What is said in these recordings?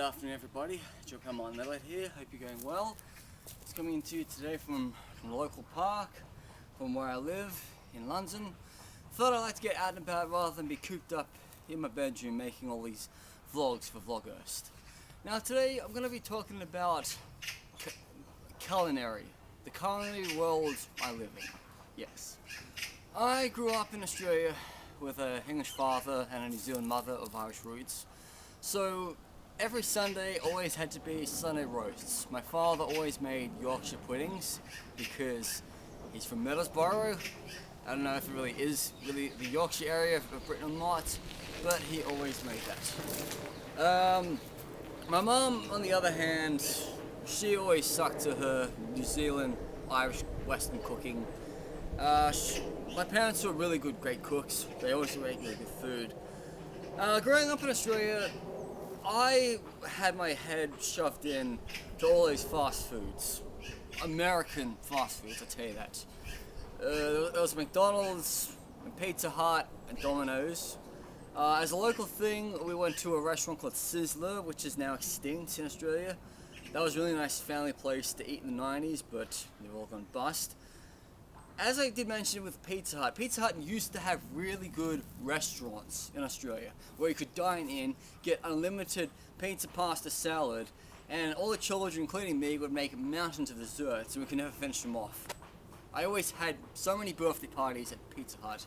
afternoon everybody, Durban Metalhead here, hope you're going well. It's coming to you today from a local park, from where I live in London. Thought I'd like to get out and about rather than be cooped up in my bedroom making all these vlogs for Vlogust. Now today I'm going to be talking about culinary, the culinary world I live in. Yes. I grew up in Australia with an English father and a New Zealand mother of Irish roots. So every Sunday always had to be Sunday roasts. My father always made Yorkshire puddings because he's from Middlesbrough. I don't know if it really is the Yorkshire area of Britain or not, but he always made that. My mum, on the other hand, she always stuck to her New Zealand, Irish, Western cooking. My parents were really great cooks. They always made really good food. Growing up in Australia, I had my head shoved in to all these fast foods. American fast foods, I tell you that. There was McDonald's, and Pizza Hut, and Domino's. As a local thing, we went to a restaurant called Sizzler, which is now extinct in Australia. That was a really nice family place to eat in the 90s, but they've all gone bust. As I did mention with Pizza Hut used to have really good restaurants in Australia where you could dine in, get unlimited pizza, pasta, salad, and all the children, including me, would make mountains of desserts and we could never finish them off. I always had so many birthday parties at Pizza Hut.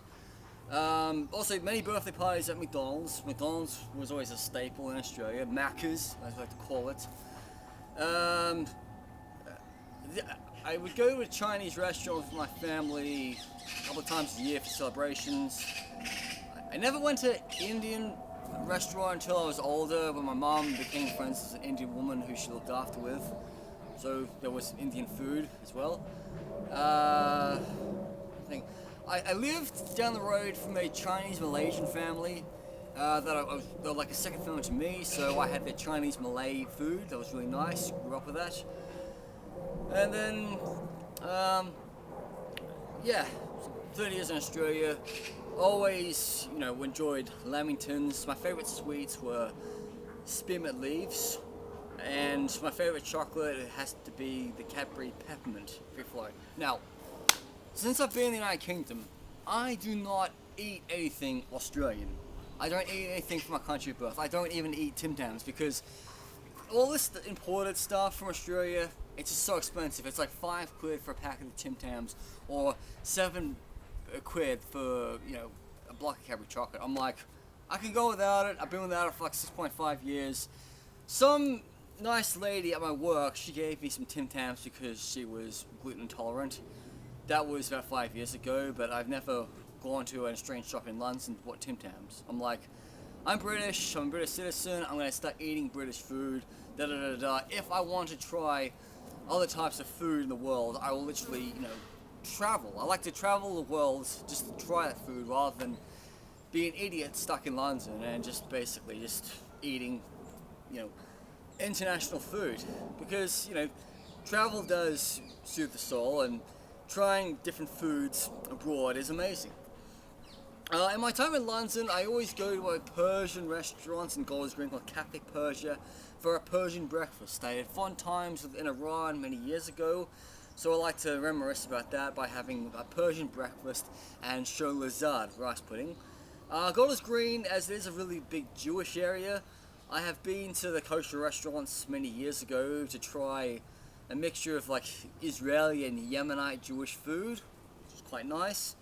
Also, many birthday parties at McDonald's. McDonald's was always a staple in Australia. Macas, as I like to call it. I would go to a Chinese restaurant with my family a couple of times a year for celebrations. I never went to Indian restaurant until I was older, when my mom became friends with an Indian woman who she looked after with. So there was Indian food as well. I lived down the road from a Chinese-Malaysian family they were like a second family to me, so I had their Chinese-Malay food. That was really nice, grew up with that. And then, 30 years in Australia, always, enjoyed lamingtons. My favourite sweets were spearmint leaves, and my favourite chocolate, it has to be the Cadbury Peppermint Free Flow. Now, since I've been in the United Kingdom, I do not eat anything Australian. I don't eat anything from my country of birth. I don't even eat Tim Tams because all this imported stuff from Australia, it's just so expensive. It's like £5 for a packet of Tim Tams or £7 for, a block of Cadbury chocolate. I'm like, I can go without it. I've been without it for like 6.5 years. Some nice lady at my work, she gave me some Tim Tams because she was gluten intolerant. That was about 5 years ago, but I've never gone to a strange shop in London and bought Tim Tams. I'm like, I'm British, I'm a British citizen, I'm going to start eating British food, If I want to try other types of food in the world, I will literally, travel. I like to travel the world just to try that food rather than be an idiot stuck in London and just basically just eating, international food. Because, travel does soothe the soul and trying different foods abroad is amazing. In my time in London, I always go to a Persian restaurant in Golders Green called Cafe Persia for a Persian breakfast. I had fun times in Iran many years ago, so I like to reminisce about that by having a Persian breakfast and sholazad, rice pudding. Golders Green, as it is a really big Jewish area, I have been to the Kosher restaurants many years ago to try a mixture of like Israeli and Yemenite Jewish food, which is quite nice.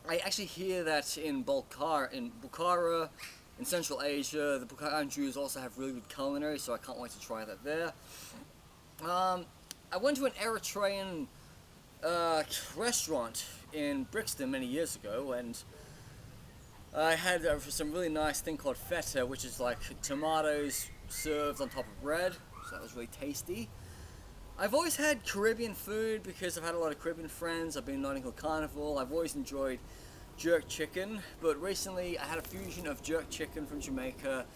I actually hear that in Bukhara, in Central Asia, the Bukharan Jews also have really good culinary, so I can't wait to try that there. I went to an Eritrean restaurant in Brixton many years ago, and I had some really nice thing called feta, which is like tomatoes served on top of bread, so that was really tasty. I've always had Caribbean food because I've had a lot of Caribbean friends. I've been Notting Hill Carnival. I've always enjoyed jerk chicken, but recently I had a fusion of jerk chicken from Jamaica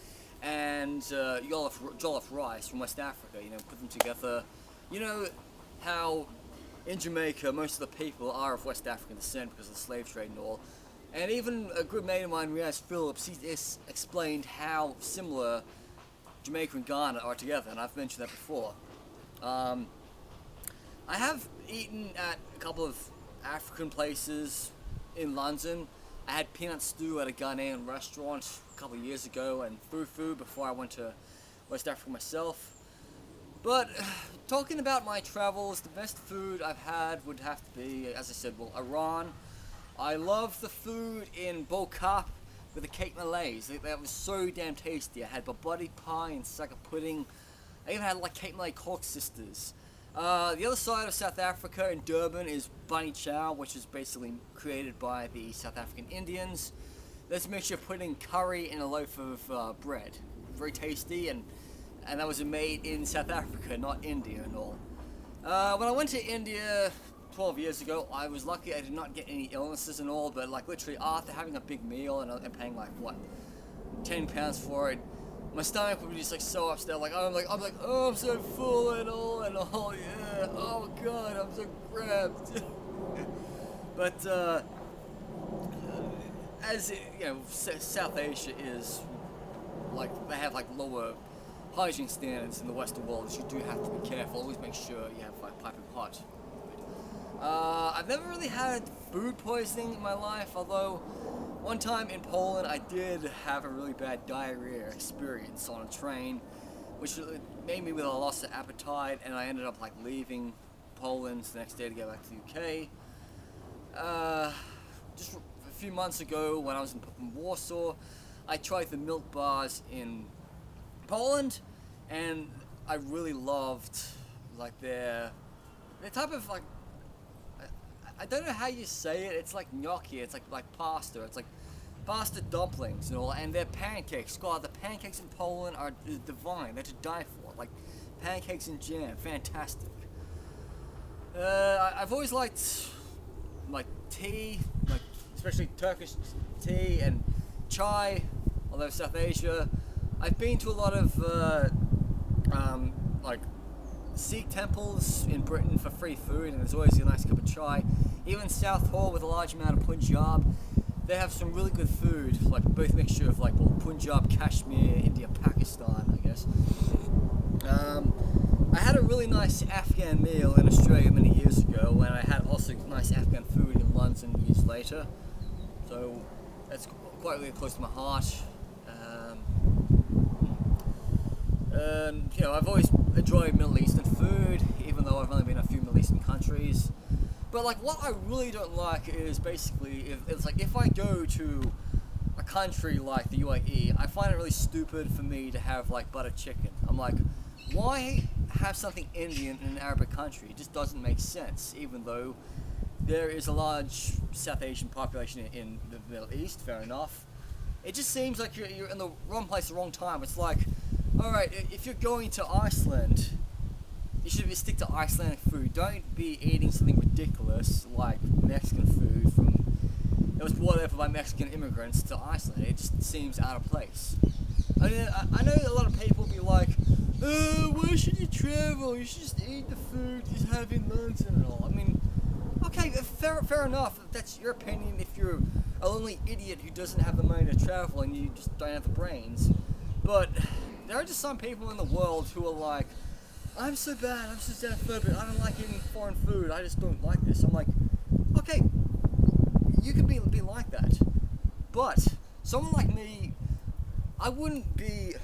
and jollof rice from West Africa. Put them together. You know how in Jamaica most of the people are of West African descent because of the slave trade and all. And even a good mate of mine, Riaz Phillips, he explained how similar Jamaica and Ghana are together, and I've mentioned that before. I have eaten at a couple of African places in London. I had peanut stew at a Ghanaian restaurant a couple of years ago, and fufu before I went to West Africa myself. But talking about my travels, the best food I've had would have to be, as I said, well, Iran. I love the food in Bokap with the cake malays. That was so damn tasty. I had babadi pie and saka pudding. I even had like cake malay cork sisters. The other side of South Africa in Durban is bunny chow, which is basically created by the South African Indians. That's a mixture of putting curry in a loaf of bread. Very tasty, and that was made in South Africa, not India and all. When I went to India 12 years ago, I was lucky I did not get any illnesses and all, but like literally after having a big meal and paying like what, £10 for it, my stomach would be just like so upset. I'm like, oh, I'm so full and all, yeah. Oh God, I'm so cramped. But as you know, South Asia is like they have like lower hygiene standards in the Western world. So you do have to be careful. Always make sure you have like piping hot. I've never really had food poisoning in my life, although one time in Poland I did have a really bad diarrhea experience on a train, which made me with a loss of appetite, and I ended up like leaving Poland the next day to go back to the UK. Just a few months ago when I was in Warsaw, I tried the milk bars in Poland, and I really loved like their type of like, I don't know how you say it. It's like gnocchi. It's like pasta. It's like pasta dumplings and all. And their pancakes. God, the pancakes in Poland are divine. They're to die for. Like pancakes and jam, fantastic. I've always liked like tea, like especially Turkish tea and chai. Although South Asia, I've been to a lot of like Sikh temples in Britain for free food, and there's always a nice cup of chai. Even South Hall with a large amount of Punjab, they have some really good food, like both mixture of like Punjab, Kashmir, India, Pakistan, I guess. I had a really nice Afghan meal in Australia many years ago, and I had also nice Afghan food in London years later. So that's quite really close to my heart. You know, I've always enjoyed Middle Eastern food, even though I've only been in a few Middle Eastern countries. But like, what I really don't like is basically, if I go to a country like the UAE, I find it really stupid for me to have like butter chicken. I'm like, why have something Indian in an Arabic country? It just doesn't make sense, even though there is a large South Asian population in the Middle East, fair enough. It just seems like you're in the wrong place at the wrong time. It's like, alright, if you're going to Iceland, you should stick to Icelandic food. Don't be eating something ridiculous like Mexican food it was brought over by Mexican immigrants to Iceland. It just seems out of place. I mean, I know a lot of people be like, why should you travel? You should just eat the food you have in London and all. I mean, okay, fair enough. That's your opinion if you're a lonely idiot who doesn't have the money to travel and you just don't have the brains. But there are just some people in the world who are like, I'm so bad, I'm so xenophobic, I don't like eating foreign food, I just don't like this. I'm like, okay, you can be like that, but someone like me, I wouldn't be,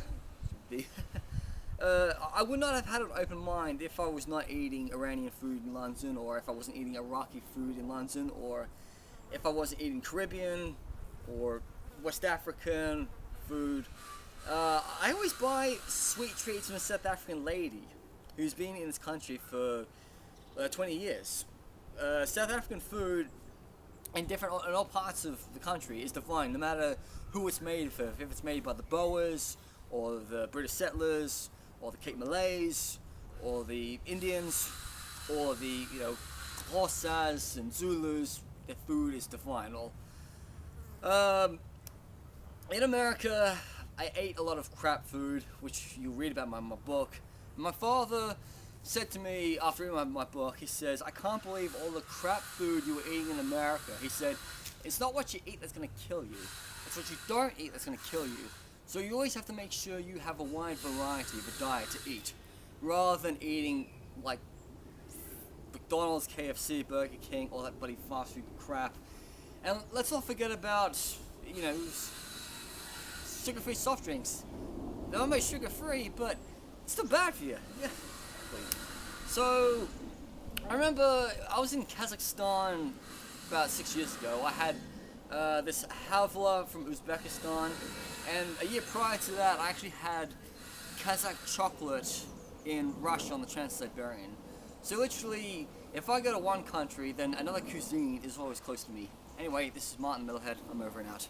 I would not have had an open mind if I was not eating Iranian food in London, or if I wasn't eating Iraqi food in London, or if I wasn't eating Caribbean or West African food. I always buy sweet treats from a South African lady who's been in this country for 20 years. South African food in all parts of the country is divine, no matter who it's made for. If it's made by the Boers, or the British settlers, or the Cape Malays, or the Indians, or the Xhosas and Zulus, their food is divine. In America, I ate a lot of crap food, which you read about in my book. My father said to me after reading my book, he says, I can't believe all the crap food you were eating in America. He said, it's not what you eat that's going to kill you. It's what you don't eat that's going to kill you. So you always have to make sure you have a wide variety of a diet to eat, rather than eating like McDonald's, KFC, Burger King, all that bloody fast food crap. And let's not forget about, you know, sugar-free soft drinks. They're not made sugar-free, but it's still bad for you. Yeah. So, I remember I was in Kazakhstan about 6 years ago. I had this havla from Uzbekistan, and a year prior to that, I actually had Kazakh chocolate in Russia on the Trans-Siberian. So literally, if I go to one country, then another cuisine is always close to me. Anyway, this is Martin Metalhead. I'm over and out.